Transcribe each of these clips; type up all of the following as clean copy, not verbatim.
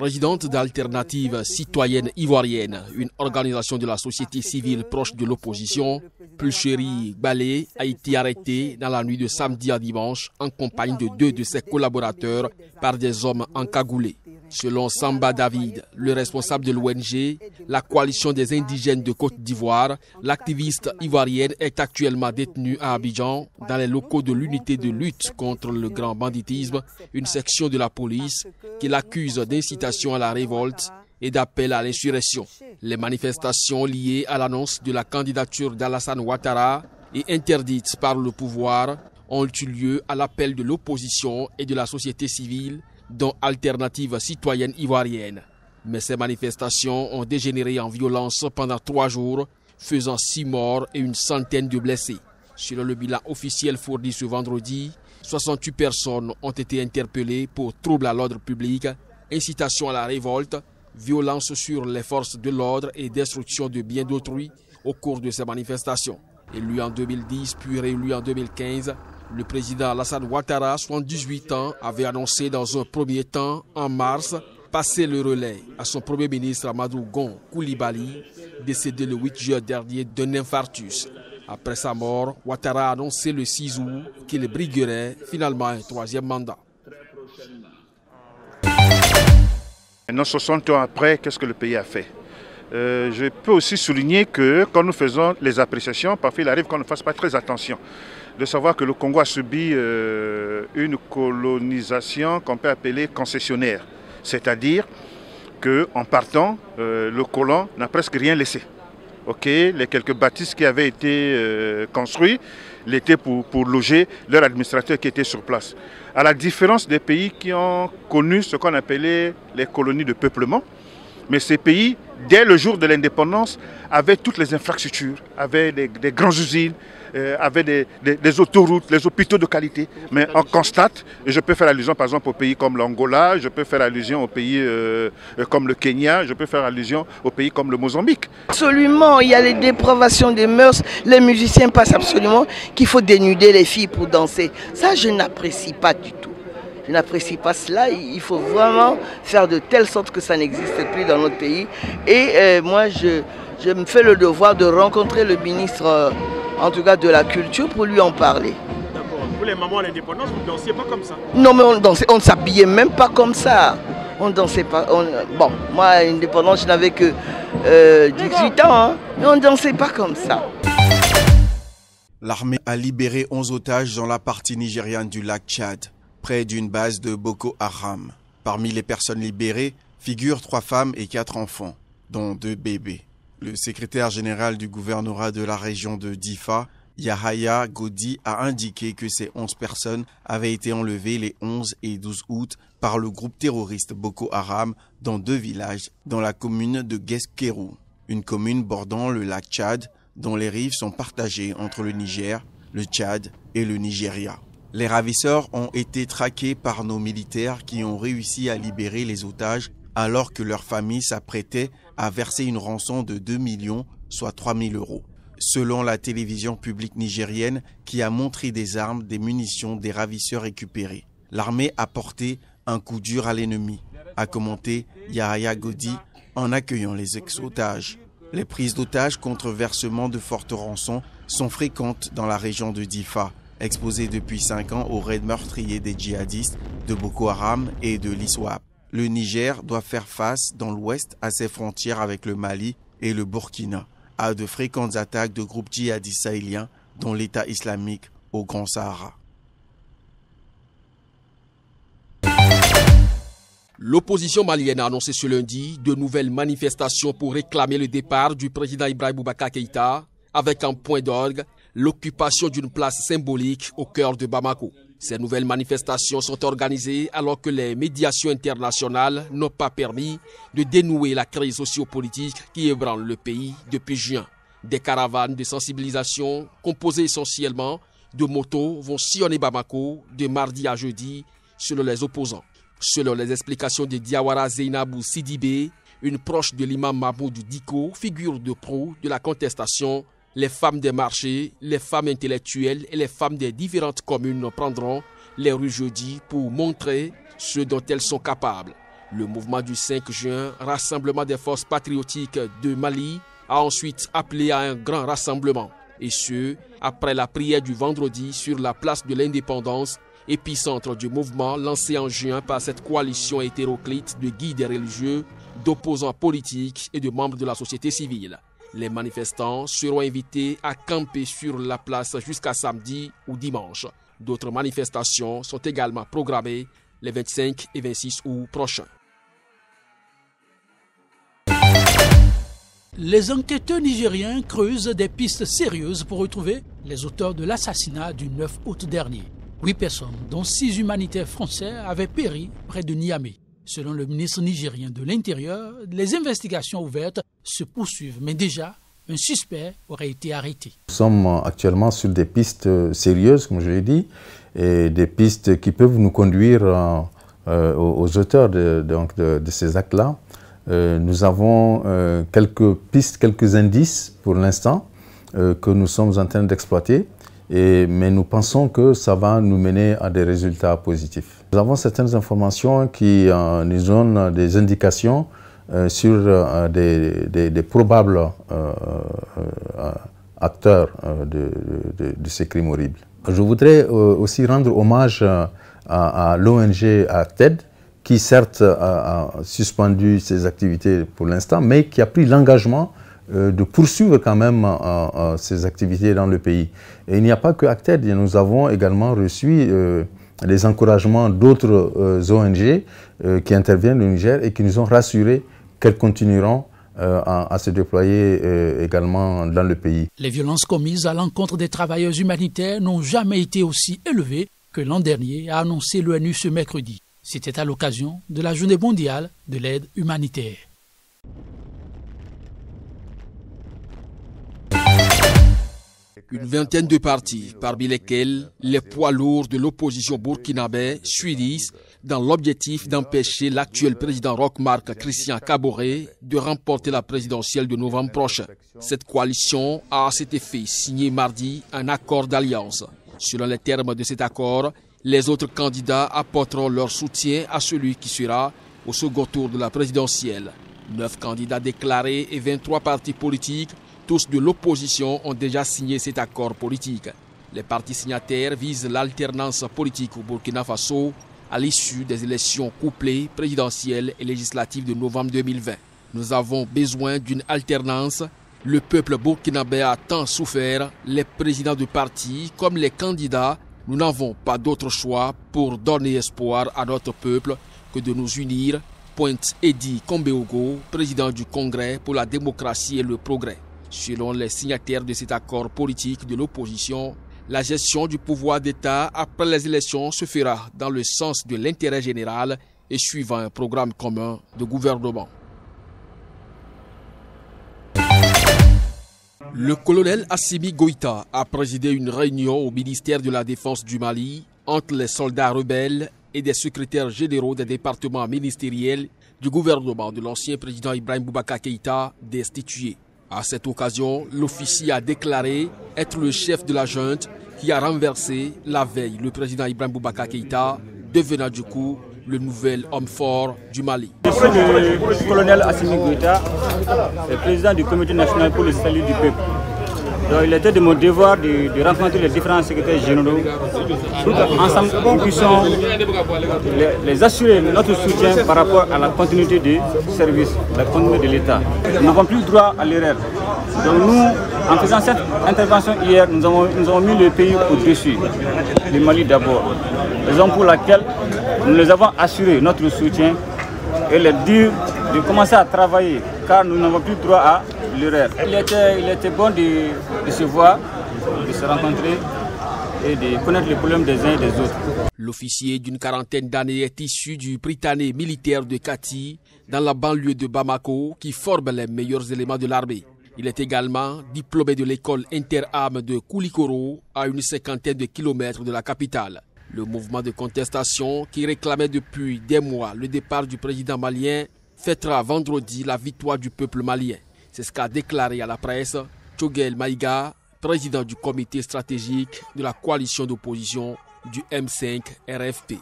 présidente d'Alternative citoyenne ivoirienne, une organisation de la société civile proche de l'opposition, Pulchérie Balé, a été arrêtée dans la nuit de samedi à dimanche en compagnie de 2 de ses collaborateurs par des hommes encagoulés. Selon Samba David, le responsable de l'ONG, la coalition des indigènes de Côte d'Ivoire, l'activiste ivoirienne est actuellement détenue à Abidjan dans les locaux de l'unité de lutte contre le grand banditisme, une section de la police qui l'accuse d'incitation à la révolte et d'appel à l'insurrection. Les manifestations liées à l'annonce de la candidature d'Alassane Ouattara et interdites par le pouvoir ont eu lieu à l'appel de l'opposition et de la société civile, dont Alternative citoyenne ivoirienne. Mais ces manifestations ont dégénéré en violence pendant 3 jours, faisant 6 morts et une centaine de blessés. Selon le bilan officiel fourni ce vendredi, 68 personnes ont été interpellées pour troubles à l'ordre public, incitation à la révolte, violence sur les forces de l'ordre et destruction de biens d'autrui au cours de ces manifestations. Élu en 2010 puis réélu en 2015, le président Alassane Ouattara, 78 ans, avait annoncé dans un premier temps, en mars, passer le relais à son premier ministre Amadou Gon Coulibaly, décédé le 8 juillet dernier d'un infarctus. Après sa mort, Ouattara a annoncé le 6 août qu'il briguerait finalement un 3e mandat. Maintenant, 60 ans après, qu'est-ce que le pays a fait? Je peux aussi souligner que quand nous faisons les appréciations, parfois il arrive qu'on ne fasse pas très attention. De savoir que le Congo a subi une colonisation qu'on peut appeler concessionnaire. C'est-à-dire qu'en partant, le colon n'a presque rien laissé. Les quelques bâtisses qui avaient été construites l'étaient pour loger leur administrateur qui était sur place. À la différence des pays qui ont connu ce qu'on appelait les colonies de peuplement, mais ces pays, dès le jour de l'indépendance, avaient toutes les infrastructures, avaient des grandes usines, avaient des autoroutes, les hôpitaux de qualité. Mais on constate, et je peux faire allusion par exemple aux pays comme l'Angola, je peux faire allusion aux pays comme le Kenya, je peux faire allusion aux pays comme le Mozambique. Absolument, il y a les dépravations des mœurs, les musiciens pensent absolument qu'il faut dénuder les filles pour danser. Ça, je n'apprécie pas du tout. Je n'apprécie pas cela, il faut vraiment faire de telle sorte que ça n'existe plus dans notre pays. Et moi, je me fais le devoir de rencontrer le ministre, en tout cas de la culture, pour lui en parler. D'accord. Vous les mamans à l'indépendance, vous ne dansiez pas comme ça? Non, mais on ne s'habillait même pas comme ça. On ne dansait pas. Bon, moi, à l'indépendance, je n'avais que 18 ans, hein, mais on ne dansait pas comme ça. L'armée a libéré 11 otages dans la partie nigériane du lac Tchad, près d'une base de Boko Haram. Parmi les personnes libérées figurent 3 femmes et 4 enfants, dont 2 bébés. Le secrétaire général du gouvernorat de la région de Difa, Yahaya Godi, a indiqué que ces 11 personnes avaient été enlevées les 11 et 12 août par le groupe terroriste Boko Haram dans 2 villages dans la commune de Guesquerou, une commune bordant le lac Tchad dont les rives sont partagées entre le Niger, le Tchad et le Nigeria. Les ravisseurs ont été traqués par nos militaires qui ont réussi à libérer les otages alors que leur famille s'apprêtait à verser une rançon de 2 millions, soit 3 000 €. Selon la télévision publique nigérienne qui a montré des armes, des munitions, des ravisseurs récupérés. L'armée a porté un coup dur à l'ennemi, a commenté Yahaya Godi en accueillant les ex-otages. Les prises d'otages contre versement de fortes rançons sont fréquentes dans la région de Difa, exposée depuis 5 ans aux raids meurtriers des djihadistes de Boko Haram et de l'ISWAP. Le Niger doit faire face dans l'ouest à ses frontières avec le Mali et le Burkina, à de fréquentes attaques de groupes djihadistes sahéliens, dont l'État islamique au Grand Sahara. L'opposition malienne a annoncé ce lundi de nouvelles manifestations pour réclamer le départ du président Ibrahim Boubacar Keïta, avec en point d'orgue l'occupation d'une place symbolique au cœur de Bamako. Ces nouvelles manifestations sont organisées alors que les médiations internationales n'ont pas permis de dénouer la crise sociopolitique qui ébranle le pays depuis juin. Des caravanes de sensibilisation composées essentiellement de motos vont sillonner Bamako de mardi à jeudi selon les opposants. Selon les explications de Diawara Zainabou Sidibé, une proche de l'imam Mahmoud Diko, figure de proue de la contestation, les femmes des marchés, les femmes intellectuelles et les femmes des différentes communes prendront les rues jeudi pour montrer ce dont elles sont capables. Le mouvement du 5 juin, Rassemblement des forces patriotiques de Mali, a ensuite appelé à un grand rassemblement. Et ce, après la prière du vendredi sur la place de l'Indépendance, épicentre du mouvement lancé en juin par cette coalition hétéroclite de guides religieux, d'opposants politiques et de membres de la société civile. Les manifestants seront invités à camper sur la place jusqu'à samedi ou dimanche. D'autres manifestations sont également programmées les 25 et 26 août prochains. Les enquêteurs nigériens creusent des pistes sérieuses pour retrouver les auteurs de l'assassinat du 9 août dernier. 8 personnes, dont 6 humanitaires français, avaient péri près de Niamey. Selon le ministre nigérien de l'Intérieur, les investigations ouvertes se poursuivent, mais déjà, un suspect aurait été arrêté. Nous sommes actuellement sur des pistes sérieuses, comme je l'ai dit, et des pistes qui peuvent nous conduire aux auteurs de ces actes-là. Nous avons quelques pistes, quelques indices pour l'instant que nous sommes en train d'exploiter, mais nous pensons que ça va nous mener à des résultats positifs. Nous avons certaines informations qui nous donnent des indications sur des probables acteurs de ces crimes horribles. Je voudrais aussi rendre hommage à l'ONG ACTED, qui certes a suspendu ses activités pour l'instant, mais qui a pris l'engagement de poursuivre quand même ses activités dans le pays. Et il n'y a pas que ACTED, nous avons également reçu les encouragements d'autres ONG qui interviennent au Niger et qui nous ont rassurés qu'elles continueront à se déployer également dans le pays. Les violences commises à l'encontre des travailleurs humanitaires n'ont jamais été aussi élevées que l'an dernier, a annoncé l'ONU ce mercredi. C'était à l'occasion de la Journée mondiale de l'aide humanitaire. Une vingtaine de partis, parmi lesquels les poids lourds de l'opposition burkinabé s'unissent dans l'objectif d'empêcher l'actuel président Roch-Marc Christian Kaboré de remporter la présidentielle de novembre prochain. Cette coalition a à cet effet signé mardi un accord d'alliance. Selon les termes de cet accord, les autres candidats apporteront leur soutien à celui qui sera au second tour de la présidentielle. 9 candidats déclarés et 23 partis politiques, tous de l'opposition, ont déjà signé cet accord politique. Les partis signataires visent l'alternance politique au Burkina Faso à l'issue des élections couplées présidentielles et législatives de novembre 2020. Nous avons besoin d'une alternance. Le peuple burkinabé a tant souffert, les présidents de partis comme les candidats. Nous n'avons pas d'autre choix pour donner espoir à notre peuple que de nous unir, pointe Eddy Kombeogo, président du Congrès pour la démocratie et le progrès. Selon les signataires de cet accord politique de l'opposition, la gestion du pouvoir d'État après les élections se fera dans le sens de l'intérêt général et suivant un programme commun de gouvernement. Le colonel Assimi Goïta a présidé une réunion au ministère de la Défense du Mali entre les soldats rebelles et des secrétaires généraux des départements ministériels du gouvernement de l'ancien président Ibrahim Boubacar Keïta destitué. À cette occasion, l'officier a déclaré être le chef de la junte qui a renversé la veille le président Ibrahim Boubacar Keïta, devenant du coup le nouvel homme fort du Mali. Je suis le colonel Assimi Goïta, le président du Comité national pour le salut du peuple. Donc, il était de mon devoir de rencontrer les différents secrétaires généraux pour qu'ensemble nous puissions les assurer notre soutien par rapport à la continuité du service, la continuité de l'État. Nous n'avons plus droit à l'erreur. Donc nous, en faisant cette intervention hier, nous avons mis le pays au-dessus, le Mali d'abord. Raison pour laquelle nous les avons assuré notre soutien et leur dire de commencer à travailler, car nous n'avons plus droit à l'erreur. Il était bon de se voir, de se rencontrer et de connaître les problèmes des uns et des autres. L'officier d'une quarantaine d'années est issu du Britannique militaire de Kati, dans la banlieue de Bamako, qui forme les meilleurs éléments de l'armée. Il est également diplômé de l'école interarmes de Koulikoro, à une cinquantaine de kilomètres de la capitale. Le mouvement de contestation, qui réclamait depuis des mois le départ du président malien, fêtera vendredi la victoire du peuple malien. C'est ce qu'a déclaré à la presse Tchogel Maïga, président du comité stratégique de la coalition d'opposition du M5 RFP.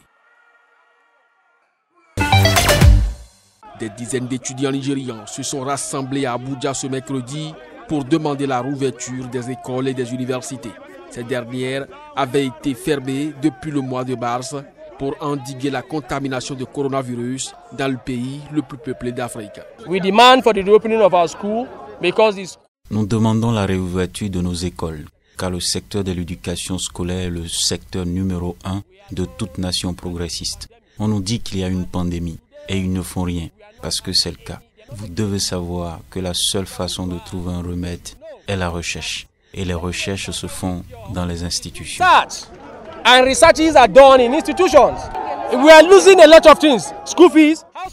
Des dizaines d'étudiants nigérians se sont rassemblés à Abuja ce mercredi pour demander la rouverture des écoles et des universités. Ces dernières avaient été fermées depuis le mois de mars pour endiguer la contamination de coronavirus dans le pays le plus peuplé d'Afrique. Nous demandons la réouverture de nos écoles, car le secteur de l'éducation scolaire est le secteur numéro 1 de toute nation progressiste. On nous dit qu'il y a une pandémie et ils ne font rien, parce que c'est le cas. Vous devez savoir que la seule façon de trouver un remède est la recherche. Et les recherches se font dans les institutions.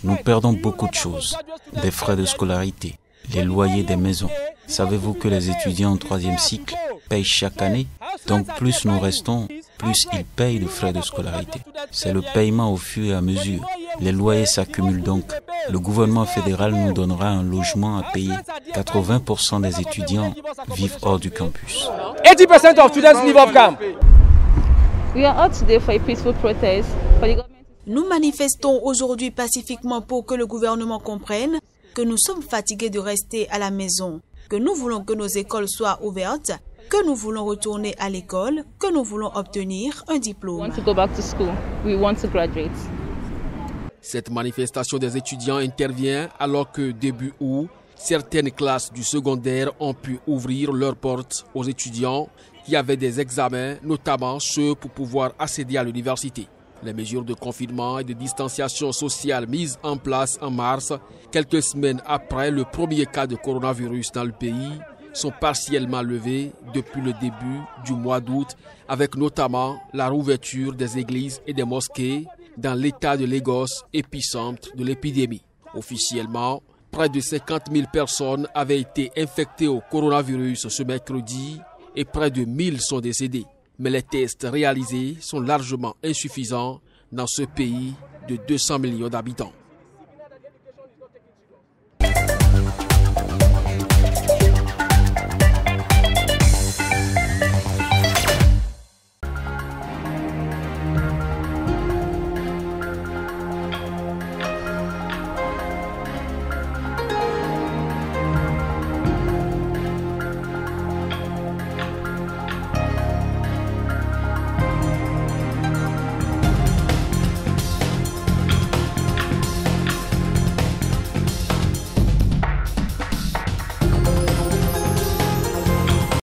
Nous perdons beaucoup de choses, des frais de scolarité, les loyers des maisons. Savez-vous que les étudiants en 3e cycle payent chaque année? Donc plus nous restons, plus ils payent de frais de scolarité. C'est le paiement au fur et à mesure. Les loyers s'accumulent donc. Le gouvernement fédéral nous donnera un logement à payer. 80% des étudiants vivent hors du campus. 80% of students live off camp. We are out today for a peaceful protest. Nous manifestons aujourd'hui pacifiquement pour que le gouvernement comprenne que nous sommes fatigués de rester à la maison, que nous voulons que nos écoles soient ouvertes, que nous voulons retourner à l'école, que nous voulons obtenir un diplôme. We want to go back to school. We want to graduate. Cette manifestation des étudiants intervient alors que début août, certaines classes du secondaire ont pu ouvrir leurs portes aux étudiants qui avaient des examens, notamment ceux pour pouvoir accéder à l'université. Les mesures de confinement et de distanciation sociale mises en place en mars, quelques semaines après le premier cas de coronavirus dans le pays, sont partiellement levées depuis le début du mois d'août, avec notamment la rouverture des églises et des mosquées dans l'état de Lagos, épicentre de l'épidémie. Officiellement, près de 50 000 personnes avaient été infectées au coronavirus ce mercredi et près de 1000 sont décédés. Mais les tests réalisés sont largement insuffisants dans ce pays de 200 millions d'habitants.